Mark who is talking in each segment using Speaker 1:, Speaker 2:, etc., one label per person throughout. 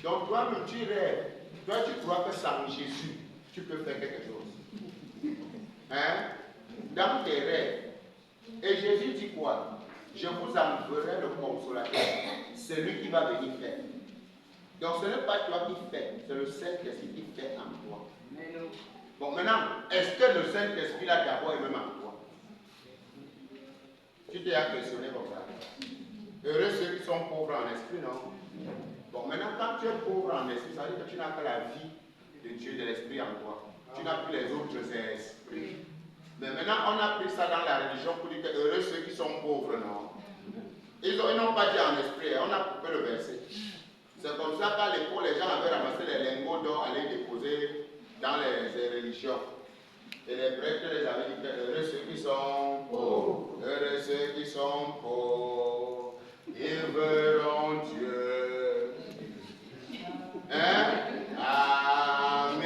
Speaker 1: Donc toi-même, tu rêves. Toi, tu crois que sans Jésus, tu peux faire quelque chose. Hein? Dans tes rêves. Et Jésus dit quoi? Je vous enverrai le consolateur, celui qui va venir faire. Donc ce n'est pas toi qui fais, c'est le Saint-Esprit qui fait en toi. Bon, maintenant, est-ce que le Saint-Esprit là d'abord est même en toi? Tu t'es questionné comme ça. Heureux ceux qui sont pauvres en esprit, non? Bon, maintenant, quand tu es pauvre en esprit, ça veut dire que tu n'as que la vie de Dieu, de l'esprit en toi. Tu n'as plus les autres esprits. Mais maintenant, on a pris ça dans la religion pour dire que heureux ceux qui sont pauvres, non? Ils n'ont pas dit en esprit, on a coupé le verset. C'est comme ça qu'à l'époque, les gens avaient ramassé les lingots d'or, allaient déposer dans les religions. Et les prêtres les avaient dit que heureux ceux qui sont pauvres, heureux ceux qui sont pauvres, ils verront Dieu. Hein? Amen.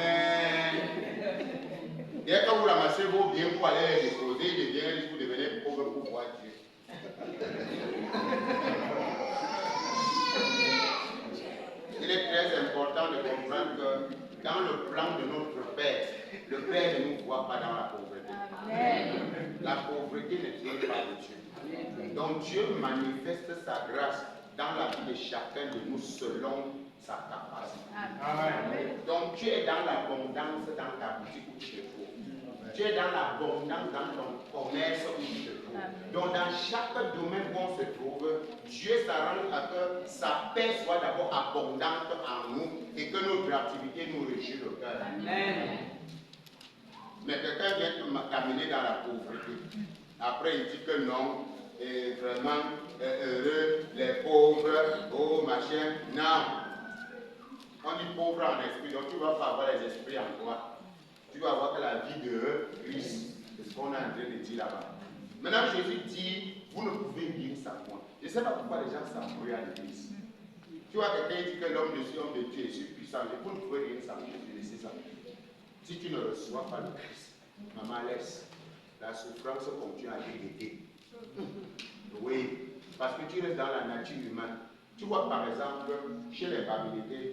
Speaker 1: Dès que vous ramassez vos biens pour aller les déposer, les biens, vous devenez pauvre pour voir Dieu. Il est très important de comprendre que dans le plan de notre Père, le Père ne nous voit pas dans la pauvreté. Amen. La pauvreté ne tient pas de Dieu. Donc Dieu manifeste sa grâce dans la vie de chacun de nous selon sa capacité. Amen. Donc tu es dans l'abondance dans ta boutique où tu te trouves. Tu es dans l'abondance dans ton commerce où tu te trouves. Donc dans chaque domaine où on se trouve, Dieu s'arrange à que sa paix soit d'abord abondante en nous et que notre activité nous réjouit le cœur. Amen. Mais quelqu'un vient t'amener dans la pauvreté. Après il dit que non, et vraiment heureux, les pauvres, oh machin. Non. On dit pauvre en esprit, donc tu ne vas pas avoir les esprits en toi. Tu vas avoir que la vie de Christ. C'est ce qu'on est en train de dire là-bas. Maintenant, Jésus dit, vous ne pouvez vivre sans moi. Je ne sais pas pourquoi les gens s'embrouillent à l'église. Tu vois, quelqu'un dit que l'homme de Dieu, homme de Dieu, je suis puissant. Vous ne pouvez vivre sans Jésus, laissez ça. Si tu ne reçois pas le Christ, maman laisse. La souffrance continue à t'aider. Oui, parce que tu restes dans la nature humaine. Tu vois, par exemple, chez les Babyloniens,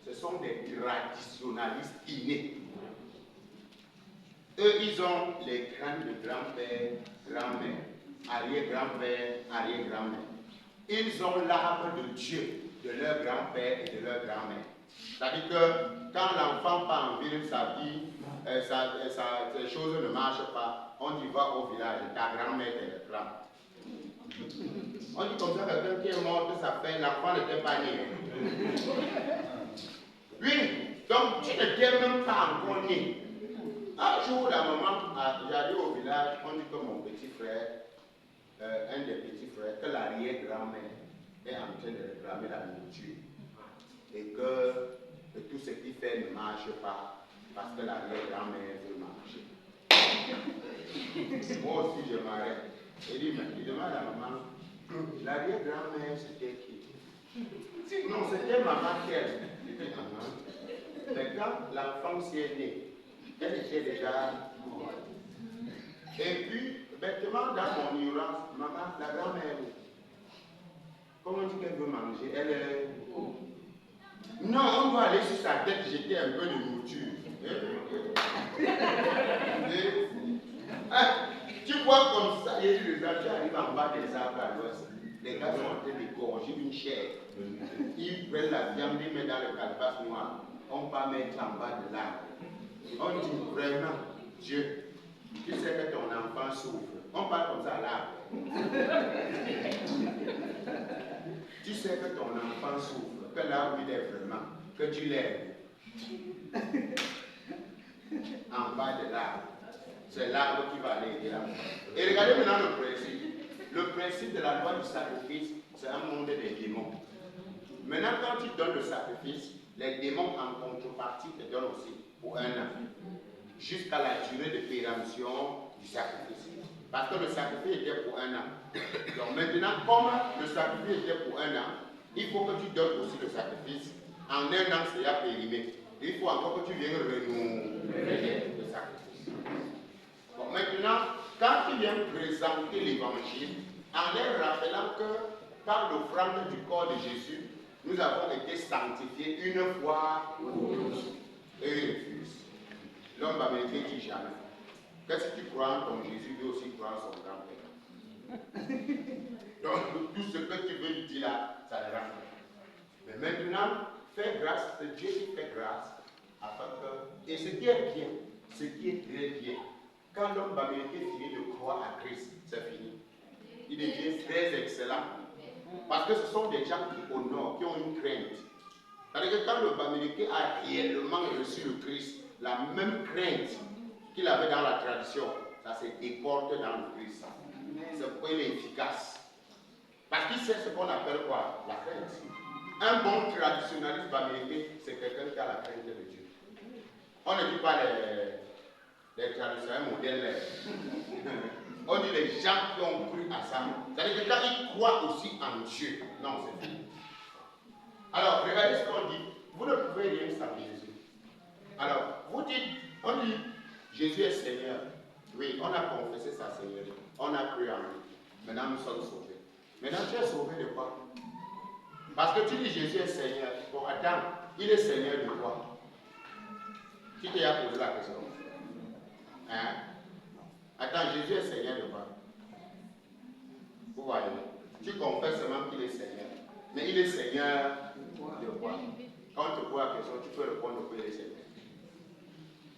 Speaker 1: ce sont des traditionalistes innés. Eux, ils ont les crânes de grand-père, grand-mère, arrière-grand-père, arrière-grand-mère. Ils ont l'arbre de Dieu de leur grand-père et de leur grand-mère. C'est-à-dire que quand l'enfant part en ville, sa vie, ces choses ne marchent pas, on y va au village, ta grand-mère te le prend. On dit comme ça, quelqu'un qui est mort de sa faim, l'enfant n'était pas né. Oui, donc tu ne t'es même pas encore né. Un jour, la maman, j'allais au village, on dit que mon petit frère, un des petits frères, que l'arrière-grand-mère est en train de réclamer la nourriture. Et que tout ce qu'il fait ne marche pas parce que l'arrière-grand-mère veut marcher. Moi aussi, je m'arrête. Et il demande à la maman, l'arrière-grand-mère, c'était qui? Non, c'était maman qu'elle. C'était maman. Mais quand l'enfant s'y est né, elle était déjà morte. Et puis, bêtement, dans mon ignorance, maman, la grand-mère, comment dit qu'elle veut manger? Elle est... Non, on doit aller sur sa tête jeter un peu de nourriture. Tu vois comme ça, et les gens, tu arrives en bas des arbres à l'ouest. Les gars sont en train de gorger une chair. Ils prennent la viande, ils mettent dans le calebasse noir. On va mettre en bas de l'arbre. On dit vraiment, Dieu, tu sais que ton enfant souffre. On parle comme ça à l'arbre. Tu sais que ton enfant souffre, que l'arbre il est vraiment, que tu l'aimes. En bas de l'arbre. C'est l'arbre qui va aller aider l'arbre. Et regardez maintenant le principe. Le principe de la loi du sacrifice, c'est un monde des démons. Maintenant, quand tu donnes le sacrifice, les démons en contrepartie te donnent aussi pour 1 an. Jusqu'à la durée de péremption du sacrifice. Parce que le sacrifice était pour 1 an. Donc maintenant, comme le sacrifice était pour 1 an, il faut que tu donnes aussi le sacrifice. En 1 an, c'est à périmé. Il faut encore que tu viennes renouveler le sacrifice. Bon, maintenant, quand tu viens présenter l'évangile, en leur rappelant que par l'offrande du corps de Jésus, Nous avons été sanctifiés une fois et il refuse. L'homme américain dit jamais. Qu'est-ce que tu crois en ton Jésus, lui aussi croit en son grand-père. Donc, tout ce que tu veux lui dire là, ça ne rentre pas. Mais maintenant, fais grâce, c'est Dieu qui fait grâce. Afin que, et ce qui est bien, ce qui est très bien, quand l'homme américain finit de croire à Christ, c'est fini. Il devient très excellent. Parce que ce sont des gens qui honorent, qui ont une crainte. C'est-à-dire que quand le américain a réellement reçu le Christ, la même crainte qu'il avait dans la tradition, ça se déporte dans le Christ. C'est pourquoi il est efficace. Parce qu'il sait ce qu'on appelle quoi? La crainte. Un bon traditionnaliste américain, c'est quelqu'un qui a la crainte de Dieu. On ne dit pas les traditionnels modernes. On dit les gens qui ont cru à ça. C'est-à-dire que quand ils croient aussi en Dieu. Non, c'est fini. Alors, regardez ce qu'on dit. Vous ne pouvez rien sans Jésus. Alors, vous dites, on dit, Jésus est Seigneur. Oui, on a confessé sa Seigneurie. On a cru en lui. Maintenant, nous sommes sauvés. Maintenant, tu es sauvé de quoi? Parce que tu dis Jésus est Seigneur. Bon, attends, il est Seigneur de quoi? Qui t'a posé la question? Hein? Attends, Jésus est Seigneur de quoi? Vous voyez? Tu confesses seulement qu'il est Seigneur. Mais il est Seigneur de quoi? Quand on te pose la question, tu peux répondre qu'il est Seigneur.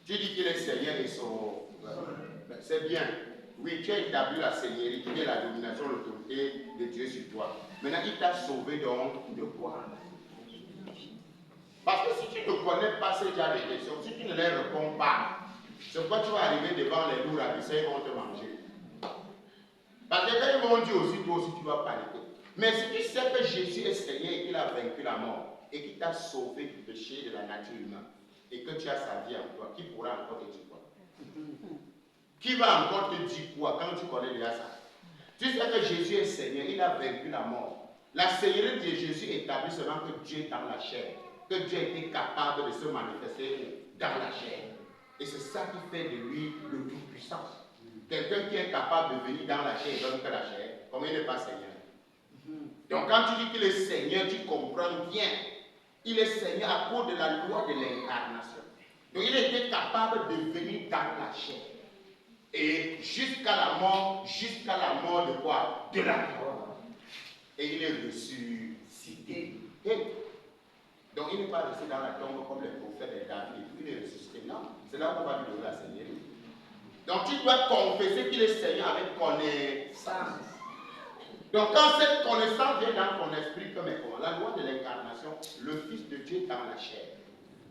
Speaker 1: Tu dis qu'il est Seigneur et son... C'est bien. Oui, tu as établi la Seigneurie, qui est la domination, l'autorité de Dieu sur toi. Maintenant, il t'a sauvé donc de quoi? Parce que si tu ne connais pas ces genre de questions, si tu ne les réponds pas, c'est pourquoi tu vas arriver devant les loups ravissés, ils vont te manger. Parce que quand ils vont dire aussi, toi aussi tu vas paniquer. Mais si tu sais que Jésus est Seigneur et qu'il a vaincu la mort, et qu'il t'a sauvé du péché de la nature humaine, et que tu as sa vie en toi, qui pourra encore te dire quoi? Qui va encore te dire quoi quand tu connais déjà ça? Tu sais que Jésus est Seigneur, il a vaincu la mort. La Seigneurie de Jésus établit seulement que Dieu est dans la chair, que Dieu était capable de se manifester dans la chair. Et c'est ça qui fait de lui le Tout-Puissant. Quelqu'un qui est capable de venir dans la chair et donner que la chair, comme il n'est pas Seigneur. Donc quand tu dis qu'il est Seigneur, tu comprends bien. Il est Seigneur à cause de la loi de l'incarnation. Donc il était capable de venir dans la chair. Et jusqu'à la mort de quoi? De la mort. Et il est ressuscité. Donc il n'est pas resté dans la tombe comme les prophètes de David. Il est ressuscité. Non, c'est là qu'on va lui donner la Seigneurie. Donc tu dois confesser qu'il est Seigneur avec connaissance. Donc quand cette connaissance vient dans ton esprit, comme la loi de l'incarnation, le Fils de Dieu est dans la chair.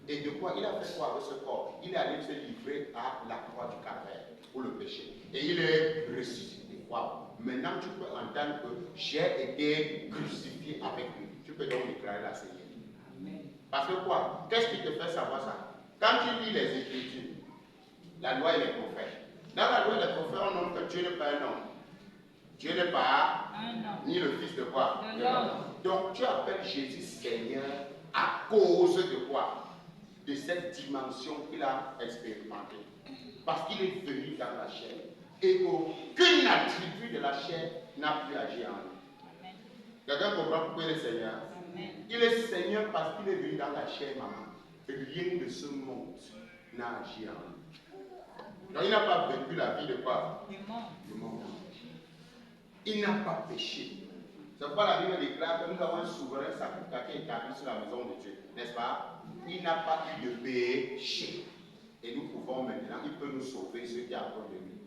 Speaker 1: Et de quoi? Il a fait quoi avec ce corps? Il est allé se livrer à la croix du Calvaire pour le péché. Et il est ressuscité. Wow. Maintenant tu peux entendre que j'ai été crucifié avec lui. Tu peux donc déclarer la Seigneurie. Parce que quoi? Qu'est-ce qui te fait savoir ça? Quand tu lis les Écritures, la loi et les prophètes. Dans la loi et les prophètes, on nomme que Dieu n'est pas un homme. Dieu n'est pas ni le fils de quoi? De l'homme. Donc tu appelles Jésus Seigneur à cause de quoi? De cette dimension qu'il a expérimentée. Parce qu'il est venu dans la chair. Et aucun attribut de la chair n'a pu agir en lui. Quelqu'un comprend pourquoi il est Seigneur? Amen. Il est Seigneur parce qu'il est venu dans la chair, maman. Rien de ce monde n'a agi en lui. Donc il n'a pas vécu la vie de quoi? Du monde. Il n'a pas péché. C'est pourquoi la Bible déclare que nous avons un souverain sacrificateur qui est établi sur la maison de Dieu. N'est-ce pas? Il n'a pas eu de péché. Et nous pouvons maintenant, il peut nous sauver ceux qui approchent de lui.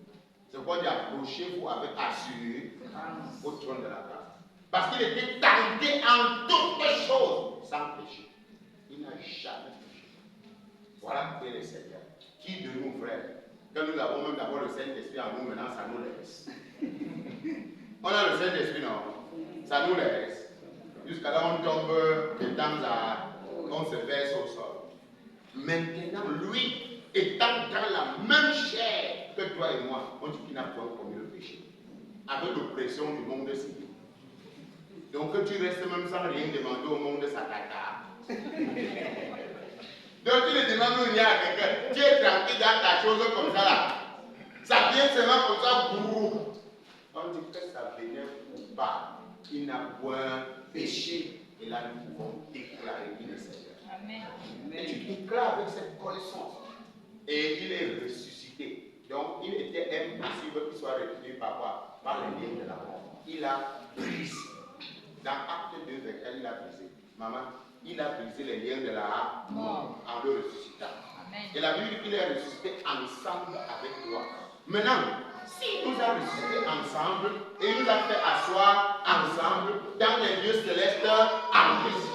Speaker 1: C'est pourquoi il dit approchez-vous avec assurance au trône de la grâce. Parce qu'il était tenté en toutes choses sans péché. Il n'a jamais péché. Voilà qui est le Seigneur. Qui de nous, frères? Quand nous avons même d'abord le Saint-Esprit en nous, maintenant ça nous laisse. On a le Saint-Esprit, non? Ça nous laisse. Jusqu'à là, on tombe de temps à... on se verse au sol. Maintenant, lui, étant dans la même chair que toi et moi, on dit qu'il n'a point commis le péché. Avec l'oppression du monde civil. Donc, tu restes même sans rien demander au monde sa tata. Donc, tu ne demandes rien à quelqu'un. Tu es tranquille dans ta chose comme ça là. Ça vient seulement comme ça, bourrou. On dit que ça vénère ou pas. Il n'a point péché. Et là, nous pouvons déclarer qu'il est Seigneur.
Speaker 2: Amen.
Speaker 1: Et tu déclares avec cette connaissance. Et il est ressuscité. Donc, il était impossible qu'il soit retenu par les liens de la mort. Il a brisé. Dans Acte 2, verset, il a brisé. Maman, il a brisé les liens de la mort en le ressuscitant. Amen. Et la Bible dit qu'il est ressuscité ensemble avec toi. Maintenant, s'il nous a ressuscité ensemble et il nous a fait asseoir ensemble dans les lieux célestes en Christ,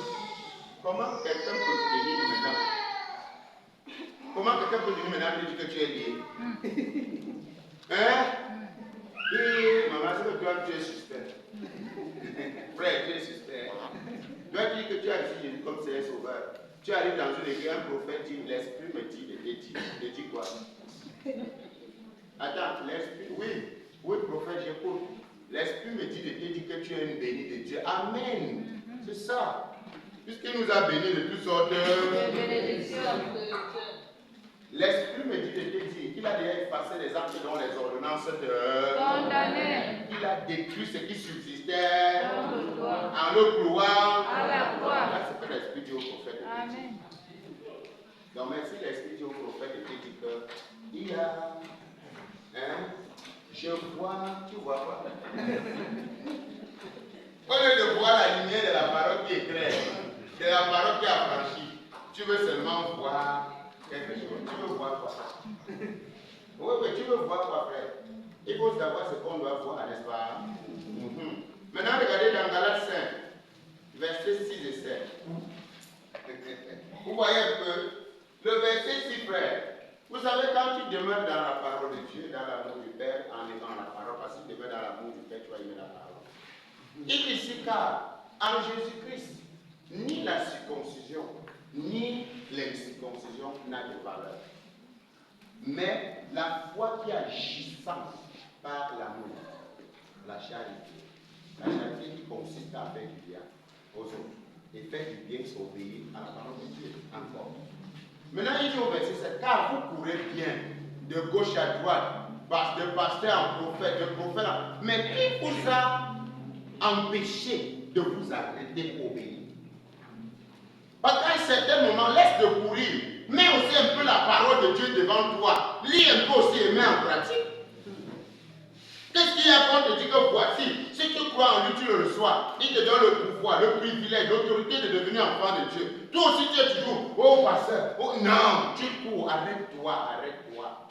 Speaker 1: comment quelqu'un peut venir maintenant? Comment quelqu'un peut venir maintenant et dire que tu es lié? Hein? Et maman, c'est que toi, tu es suspect. Frère, tu es suspect. Tu as dit que tu as reçu Jésus comme Seigneur Sauveur. Tu arrives dans une église, un prophète dit, l'Esprit me dit, il dit quoi? Attends, l'Esprit, oui, prophète, j'écoute. L'Esprit me dit de te dire que tu es une bénie de Dieu. Amen. C'est ça. Puisqu'il nous a bénis de toutes sortes de bénédictions. L'Esprit me dit de te dire qu'il a déjà effacé les actes dont les ordonnances de condamner. Il a détruit ce qui subsistait en le clouant à la croix. Là, c'est que l'Esprit dit au prophète. Amen. Donc, merci l'Esprit dit au prophète de te dire que il y a. Je vois, tu vois quoi? Au lieu de voir la lumière de la parole qui est claire, de la parole qui a franchi, tu veux seulement voir quelque chose. Tu veux voir quoi? Oui, tu veux voir quoi, frère? Il faut savoir ce qu'on doit voir, n'est-ce pas? Maintenant, regardez dans Galates 5, versets 6 et 7. Vous voyez un peu, le verset 6, frère. Vous savez, quand tu demeures dans la parole de Dieu, dans l'amour du Père, en aimant la parole, parce que tu demeures dans l'amour du Père, tu vas aimer la parole. Il est ici car, en Jésus-Christ, ni la circoncision, ni l'incirconcision n'a de valeur. Mais la foi qui agissant par l'amour, la charité qui consiste à faire du bien aux autres, et faire du bien, c'est obéir à la parole de Dieu encore. Maintenant, il dit au verset 7, car vous courez bien de gauche à droite, de pasteur en prophète, de prophète en... Mais qui vous a empêché de vous arrêter pour obéir? Parce qu'à un certain moment, laisse de courir, mets aussi un peu la parole de Dieu devant toi, lis un peu aussi et mets en pratique. Qu'est-ce qu'il y a quand on te dit que voici, si tu crois en lui, tu le reçois, il te donne le pouvoir, le privilège, l'autorité de devenir enfant de Dieu. Toi aussi tu es toujours, oh pasteur, oh non, tu cours, arrête-toi.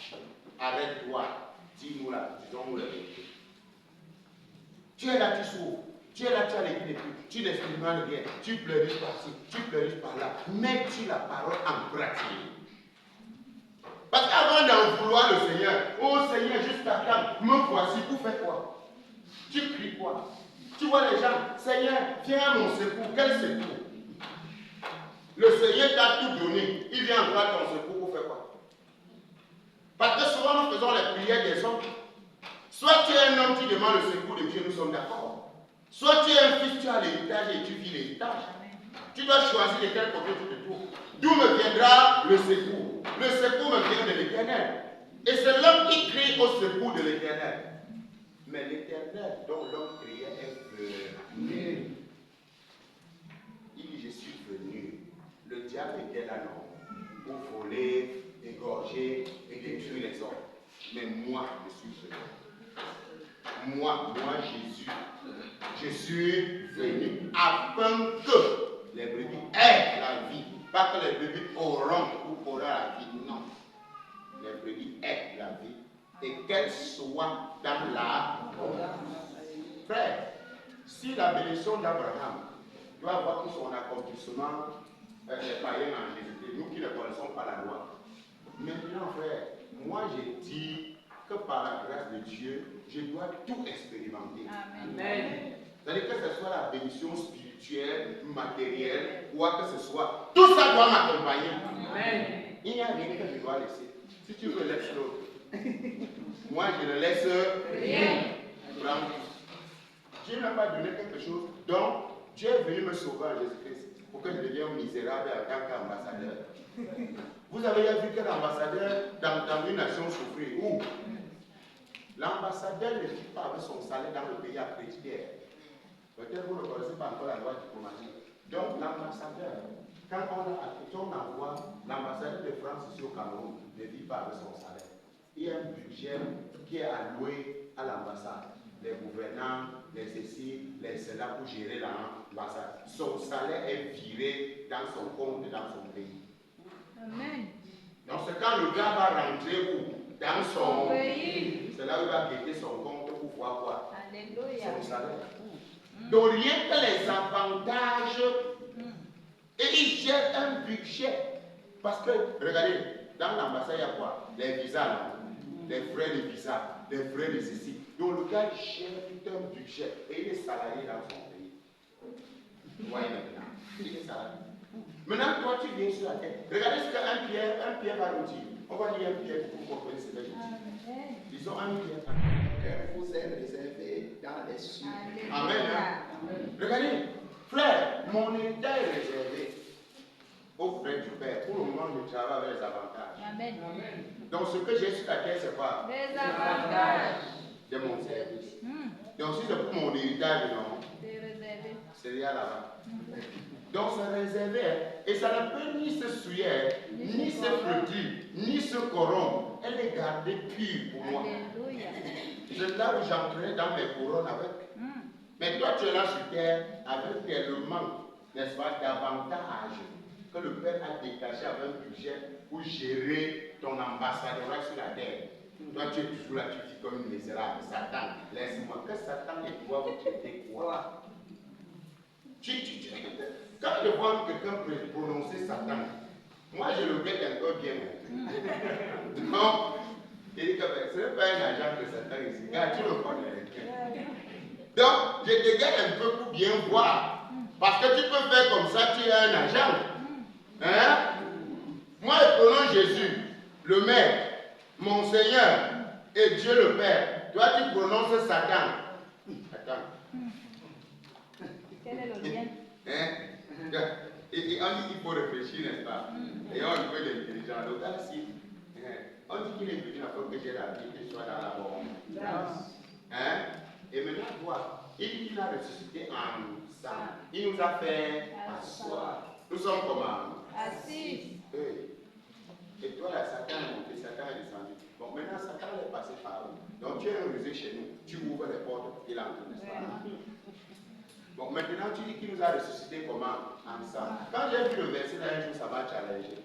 Speaker 1: Dis-nous là, disons-nous la vérité. Tu es là, tu souffres. Tu es là, tu as les pieds, tu n'expérimentes rien, tu pleures par-ci, tu pleures par-là. Mets-tu la parole en pratique? Parce qu'avant d'en vouloir le Seigneur, oh Seigneur, jusqu'à quand, me voici, vous faites quoi? Tu cries quoi? Tu vois les gens, Seigneur, viens à mon secours. Quel secours? Le Seigneur t'a tout donné, il vient encore à ton secours, vous faites quoi? Parce que souvent nous faisons les prières des hommes. Soit tu es un homme qui demande le secours de Dieu, nous sommes d'accord. Soit tu es un fils, tu as l'héritage et tu vis l'héritage. Tu dois choisir de quel côté tu te trouves. D'où me viendra le secours? Le secours me vient de l'Éternel. Et c'est l'homme qui crie au secours de l'Éternel. Mais l'Éternel dont l'homme criait est venu. Il dit, je suis venu. Le diable était là, non, pour voler, égorger et détruire les hommes. Mais moi, je suis venu. Moi, Jésus, je suis venu afin que les brebis aient la vie. Pas que les brebis auront ou la vie, non. Les brebis aient la vie et qu'elles soient dans la... Frère, si la bénédiction d'Abraham doit avoir tout son accomplissement, les païens en Jésus, nous qui ne connaissons pas la loi. Maintenant, frère, moi j'ai dit que par la grâce de Dieu, je dois tout expérimenter. Amen. C'est-à-dire que ce soit la bénédiction spirituelle, matérielle, quoi que ce soit, tout ça doit m'accompagner. Amen. Il n'y a rien que je dois laisser. Si tu veux, laisse l'autre. Moi, je ne laisse rien. Dieu n'a pas donné quelque chose. Donc, Dieu est venu me sauver en Jésus-Christ pour que je devienne misérable en tant qu'ambassadeur. Vous avez déjà vu quel ambassadeur dans une nation souffrir? Où? L'ambassadeur ne vit pas avec son salaire dans le pays à Prédicaire. Peut-être vous ne connaissez pas encore la loi diplomatique. quand on envoie l'ambassadeur de France ici au Cameroun, ne vit pas avec son salaire. Il y a un budget qui est alloué à l'ambassade. Les gouvernants, les ceci, les cela pour gérer l'ambassade. Son salaire est viré dans son compte et dans son pays. Amen. Donc c'est quand le gars va rentrer où? Dans son pays. C'est là où il va guetter son compte pour voir quoi? Alléluia. Son salaire. Donc rien que les avantages, et il gère un budget. Parce que, regardez, dans l'ambassade, il y a quoi? Les visas, là. Les frais de visa, les frais de ceci. Donc le gars gère tout un budget et il est salarié dans son pays. Vous voyez maintenant, il est salarié. Maintenant, toi, tu viens sur la terre. Regardez ce qu'un Pierre va nous dire. On va lire un Pierre pour comprendre ce que je dis. Disons un Pierre.
Speaker 2: Que vous êtes réservé dans les cieux.
Speaker 1: Amen. Regardez, frère, mon état est réservé auprès du Père. Pour le moment, je travaille avec les avantages. Amen. Donc, ce que j'ai sur la terre, c'est quoi? Les avantages de mon service. Donc, si c'est pour mon héritage, non? C'est réservé. C'est rien là-bas. Donc, c'est réservé. Et ça ne peut ni se souiller, ni se flétrir, ni se corrompre. Elle est gardée pure pour moi. Alléluia. C'est là où j'entrerai dans mes couronnes avec. Mais toi, tu es là sur terre avec tellement, n'est-ce pas, d'avantages que le Père a détaché avec un budget pour gérer ton ambassadeur sur la terre. Toi, tu es toujours là, tu dis comme une misérable. Satan, laisse-moi. Que Satan et toi, vous traitez quoi? Quand je vois quelqu'un prononcer Satan, moi je le guette un peu bien. Donc, il dit que ce n'est pas un agent de Satan ici. Car tu le connais. Donc, je te guette un peu pour bien voir. Parce que tu peux faire comme ça, tu es un agent. Hein? Moi, je prononce Jésus, le Maître, mon Seigneur et Dieu le Père. Toi, tu prononces Satan. Attends.
Speaker 3: Quel est le lien?
Speaker 1: Hein? Et on dit qu'il faut réfléchir, n'est-ce pas? Et on veut l'intelligence. Donc, là, si, on dit qu'il est venu, il faut que j'ai la vie, qu'il soit dans la mort. Hein? Et maintenant, toi, il dit qu'il a ressuscité ensemble. Il nous a fait asseoir. Nous sommes comment? Assis. Et toi, là, Satan est monté, Satan est descendu. Bon, maintenant, Satan est passé par où? Donc, tu es un rusé chez nous. Tu ouvres les portes, il entre, n'est-ce pas? Bon, maintenant, tu dis qu'il nous a ressuscité comment? Ensemble. Quand j'ai vu le verset là, un jour, ça m'a challengé.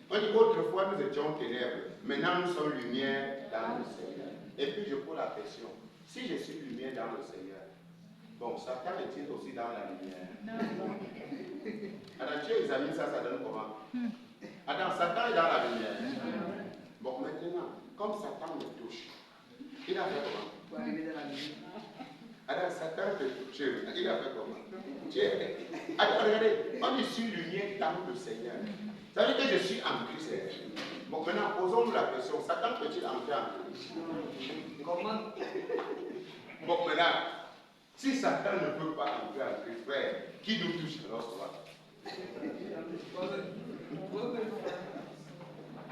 Speaker 1: On dit qu'autrefois, nous étions ténèbres. Maintenant, nous sommes lumière dans le Seigneur. Et puis, je pose la question. Si je suis lumière dans le Seigneur, bon, Satan est-il aussi dans la lumière? Non. Alors, tu examines ça, ça donne comment? Attends, Satan est dans la lumière. Bon, maintenant, comme Satan me touche, il a fait comment? Pour arriver dans la lumière. Alors, Satan te touche, il a fait comment? Attends, regardez, on est sur lumière dans le Seigneur. Ça veut dire que je suis en Christ. Bon, maintenant, posons-nous la question. Satan peut-il entrer en Christ? Comment? Bon, maintenant, si Satan ne peut pas entrer en Christ, frère, qui nous touche alors cela?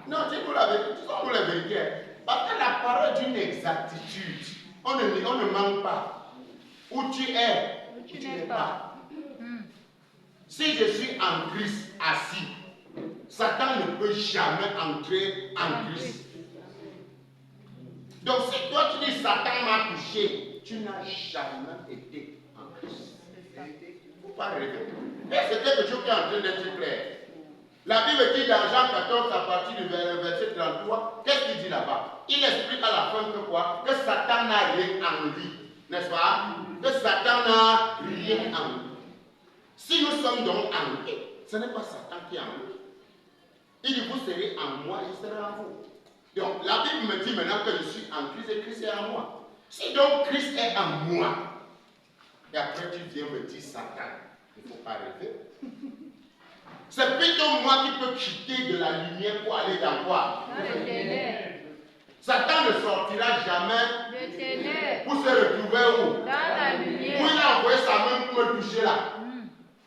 Speaker 1: Non, dis-nous la vérité, disons-nous la vérité. Parce que la parole d'une exactitude, on ne manque pas. Où tu es, où tu n'es pas. Si je suis en Christ assis, Satan ne peut jamais entrer en Christ. Donc si toi tu dis Satan m'a touché, tu n'as jamais été en Christ. Il ne faut pas rêver. Et c'est quelque chose qui est en train d'être clair. La Bible dit dans Jean 14 à partir du verset 33, qu'est-ce qu'il dit là-bas? Il explique à la fin que quoi? Que Satan n'a rien en lui. N'est-ce pas? Que Satan n'a rien en lui. Si nous sommes donc en lui, ce n'est pas Satan qui est en lui. Il dit, vous serez en moi, je serai en vous. Donc, la Bible me dit maintenant que je suis en Christ et Christ est en moi. Si donc Christ est en moi, et après tu viens me dire Satan, il ne faut pas rêver. C'est plutôt moi qui peux quitter de la lumière pour aller dans quoi? Satan ne sortira jamais pour se retrouver où? Dans la lumière. Où il a envoyé sa main pour me toucher là.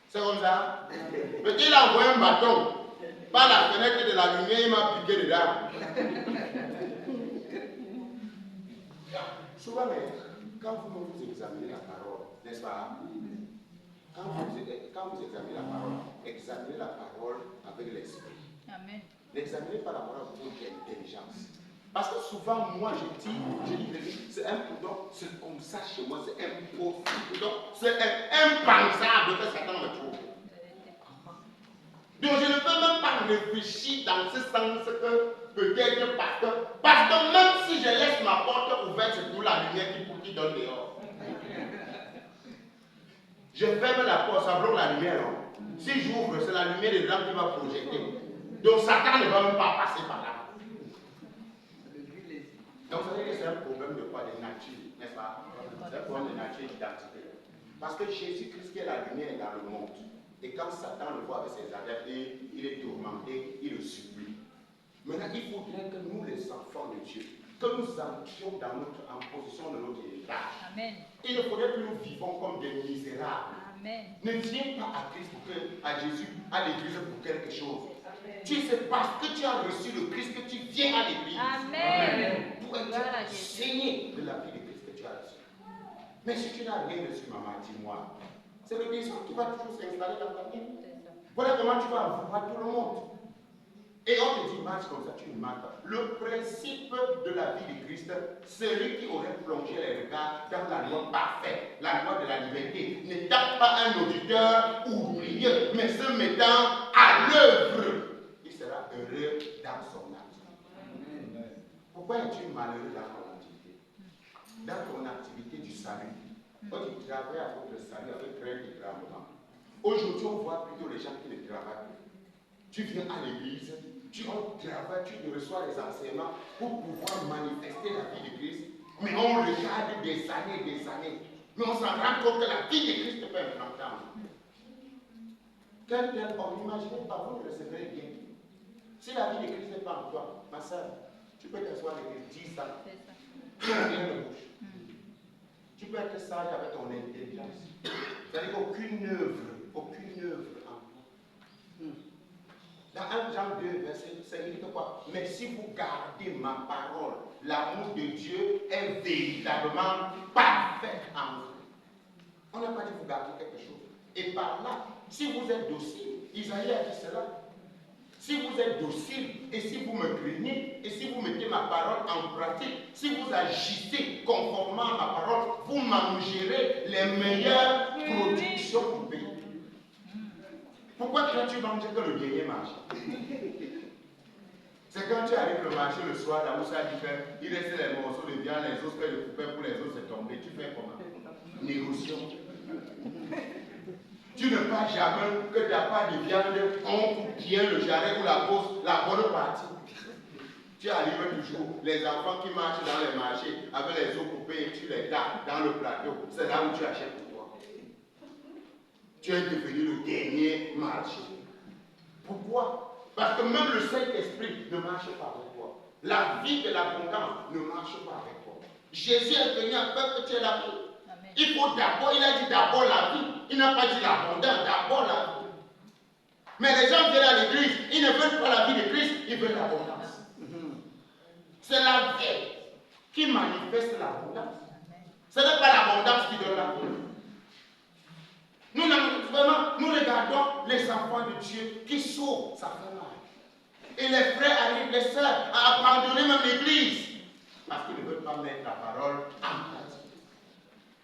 Speaker 1: C'est comme ça. Mais il a envoyé un bâton par la fenêtre de la lumière, il m'a piqué dedans. Souvent, quand vous examinez la parole, n'est-ce pas? Quand vous examinez la parole, examinez la parole avec l'esprit.
Speaker 3: Amen.
Speaker 1: N'examinez pas la parole avec l'intelligence. Parce que souvent, moi, je dis, c'est imprudent, c'est comme ça chez moi, c'est impossible. Donc, c'est impensable que Satan me trouve. Donc, je ne peux même pas réfléchir dans ce sens que peut-être parce que même si je laisse ma porte ouverte, c'est pour la lumière qui donne dehors. Je ferme la porte, ça bloque la lumière. Non? Si j'ouvre, c'est la lumière des lampes qui va projeter. Donc, Satan ne va même pas passer par là. Donc, ça veut dire que c'est un problème de quoi? De nature, n'est-ce pas? C'est un problème de nature et d'identité. Parce que Jésus-Christ qui est la lumière dans le monde. Et quand Satan le voit avec ses adeptes, il est tourmenté, il le supplie. Maintenant, il faudrait que nous, les enfants de Dieu, que nous entrions en position de notre héritage.
Speaker 3: Amen.
Speaker 1: Il ne faudrait que nous vivons comme des misérables.
Speaker 3: Amen.
Speaker 1: Ne viens pas à Christ à Jésus, à l'église pour quelque chose. C'est parce que tu as reçu le Christ que tu viens à l'église.
Speaker 3: Amen.
Speaker 1: Pour être enseigné de la vie de Christ que tu as reçu. Mais si tu n'as rien reçu, maman, dis-moi. C'est le désir qui va toujours s'installer dans ta vie. Voilà comment tu vas voir tout le monde. Et on te dit, marche comme ça, tu ne marches pas. Le principe de la vie de Christ, celui qui aurait plongé les regards dans la loi parfaite, la loi de la liberté, n'étant pas un auditeur oublieux, mais se mettant à l'œuvre, il sera heureux dans son activité. Pourquoi es-tu malheureux dans ton activité? Dans ton activité du salut. Quand tu travailles à votre salut avec crainte et tremblement. Aujourd'hui, on voit plutôt les gens qui ne travaillent plus. Tu viens à l'église, tu travailles, tu reçois les enseignements pour pouvoir manifester la vie de Christ. Mais on regarde des années et des années. Mais on s'en rend compte que la vie de Christ peut implanter en nous. Quel homme, imaginez pas, vous le recevrez bien. Si la vie de Christ n'est pas en toi, ma soeur, tu peux t'asseoir avec 10 ans. Rien ne bouge. Tu peux être sage avec ton intelligence. C'est-à-dire qu'aucune œuvre en toi. Dans 1 Jean 2, verset 5, il dit quoi? Mais si vous gardez ma parole, l'amour de Dieu est véritablement parfait en vous. On n'a pas dit vous garder quelque chose. Et par là, si vous êtes docile, Isaïe a dit cela. Si vous êtes docile et si vous me craignez et si vous mettez ma parole en pratique, si vous agissez conformément à ma parole, vous mangerez les meilleures productions du pays. Pourquoi quand tu manges que le dernier marche? C'est quand tu arrives le marché le soir, là où ça diffère, il reste les morceaux de viande, les os que je coupais pour les os, c'est tombé. Tu fais comment? Négocio. Tu ne pars jamais que tu n'as pas de viande, on coupe bien le jarret ou la pose, la bonne partie. Tu arrives toujours, les enfants qui marchent dans les marchés avec les os coupés, tu les tapes dans le plateau. C'est là où tu achètes pour toi. Tu es devenu le dernier marché. Pourquoi? Parce que même le Saint-Esprit ne marche pas avec toi. La vie de l'abondance ne marche pas avec toi. Jésus est venu afin que tu aies la vie. Il faut d'abord, il a dit d'abord la vie. Il n'a pas dit l'abondance, d'abord la vie. Mais les gens viennent à l'église, ils ne veulent pas la vie de Christ, ils veulent l'abondance. C'est la vie qui manifeste l'abondance. Ce n'est pas l'abondance qui donne la vie. Nous regardons les enfants de Dieu qui souffrent, ça fait mal. Et les frères arrivent, les sœurs, à abandonner même l'église. Parce qu'ils ne veulent pas mettre la parole en pratique.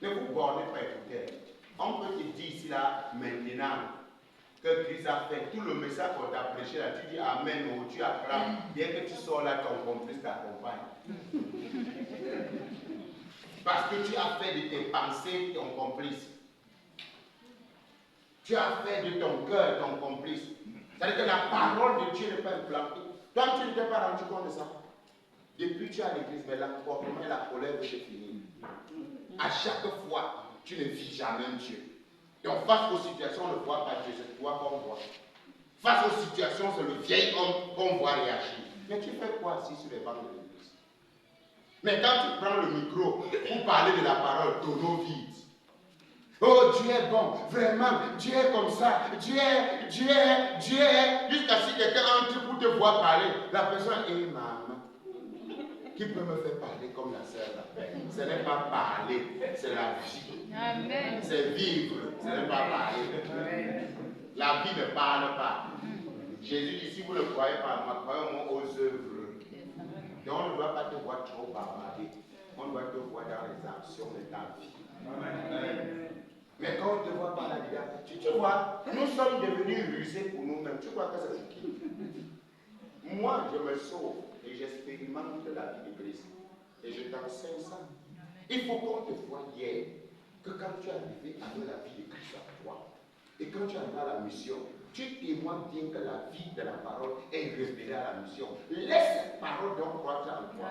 Speaker 1: Ne vous bornez pas écouter. On peut te dire ici là, maintenant, que Christ a fait tout le message qu'on t'a prêché là, tu dis Amen ou tu acclames, bien que tu sors là, ton complice t'accompagne. Parce que tu as fait de tes pensées ton complice. Tu as fait de ton cœur ton complice. C'est-à-dire que la parole de Dieu n'est pas implantée. Toi, tu ne t'es pas rendu compte de ça. Depuis que tu es à l'église, mais l'emportement et la colère veut se finir. À chaque fois, tu ne vis jamais Dieu. Donc, face aux situations, on ne voit pas Dieu, c'est toi qu'on voit. Face aux situations, c'est le vieil homme qu'on voit réagir. Mais tu fais quoi assis sur les bancs de l'église? Mais quand tu prends le micro pour parler de la parole, tonneau vide. Oh, Dieu est bon, vraiment, Dieu est comme ça, Dieu est, jusqu'à si quelqu'un entre pour te voir parler, la personne est maman. Qui peut me faire parler comme la sœur là? Ce n'est pas parler, c'est la vie.
Speaker 3: Amen.
Speaker 1: C'est vivre, ce n'est pas parler. La vie ne parle pas. Jésus dit, si vous ne croyez pas à moi, croyez-moi aux œuvres. Donc on ne doit pas te voir trop bavarder. On doit te voir dans les actions de ta vie. Amen. Mais quand on te voit par la vie, tu vois, nous sommes devenus rusés pour nous-mêmes. Tu crois que c'est pour qui? Moi, je me sauve et j'expérimente la vie de Christ. Et je t'enseigne ça. Il faut qu'on te voie hier que quand tu es arrivé avec la vie de Christ à toi, et quand tu arrives à la mission, tu témoignes bien que la vie de la parole est révélée à la mission. Laisse cette parole donc croître en toi.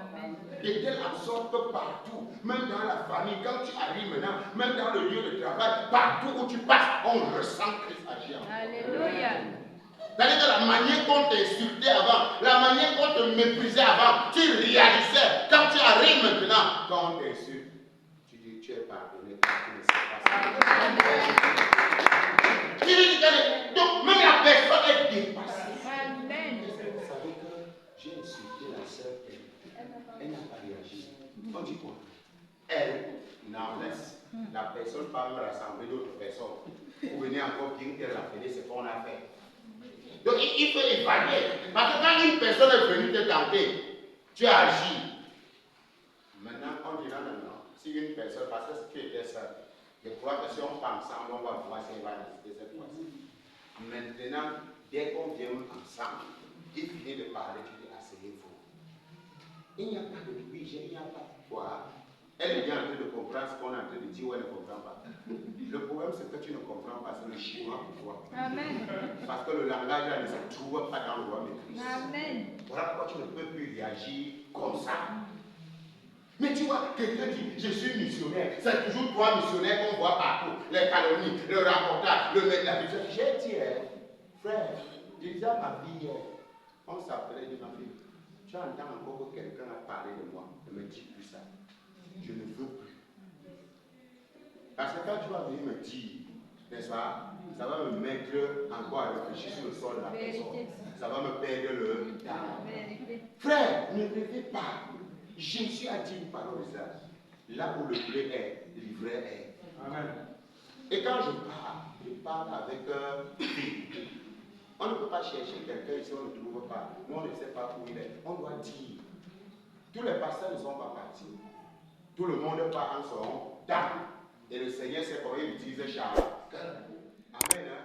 Speaker 1: De telle sorte que partout, même dans la famille, quand tu arrives maintenant, même dans le lieu de travail, partout où tu passes, on ressent Christ agir. Alléluia. C'est-à-dire que la manière qu'on t'insultait avant, la manière qu'on te méprisait avant, tu réagissais. Quand tu arrives maintenant, quand on t'insulte, tu dis tu es pardonné parce que tu ne sais pas ça. Donc même la personne est dépassée. Amen. Est-ce que vous savez que j'ai insulté la sœur, elle n'a pas réagi. On dit quoi? Elle n'en laisse. La personne pas me rassembler d'autres personnes. Vous venez encore dire qu'elle a fait ce qu'on a fait. Donc il faut évaluer. Parce que quand une personne est venue te tenter, tu as agi. Maintenant, on dit non. Si une personne, parce que tu étais seul, je crois que si on part ensemble, on va voir si elle va résister cette fois-ci. Maintenant, dès qu'on vient ensemble, il finit de parler, tu dis asseyez-vous. Il n'y a pas de oui, il n'y a pas de quoi. Elle est bien en train de comprendre ce qu'on est en train de dire ou elle ne comprend pas. Le problème, c'est que tu ne comprends pas, c'est le chinois pour toi. Amen. Parce que le langage là ne se trouve pas dans le roi maîtrise. Amen. Voilà pourquoi tu ne peux plus réagir comme ça. Mais tu vois, quelqu'un dit, je suis missionnaire. C'est toujours toi missionnaire qu'on voit partout. Les calomnies, le rapportage, le métaphysique. J'ai dit, frère, déjà ma vie, on s'appelait de ma fille. Tu entends encore que quelqu'un a parlé de moi. Ne me dis plus ça. Je ne veux plus. Parce que quand tu vas venir me dire, n'est-ce pas, ça va me mettre encore à réfléchir sur le sort de la personne. Ça va me perdre le temps. Frère, ne rêvez pas. Jésus a dit une parole de ça. Là où le blé est, l'ivraie est. Amen. Et quand je parle avec lui. On ne peut pas chercher quelqu'un ici, on ne trouve pas. Nous, on ne sait pas où il est. On doit dire. Tous les pasteurs ne sont pas partis. Tout le monde part en son temps. Et le Seigneur sait comment il utilise Charles. Amen. Hein?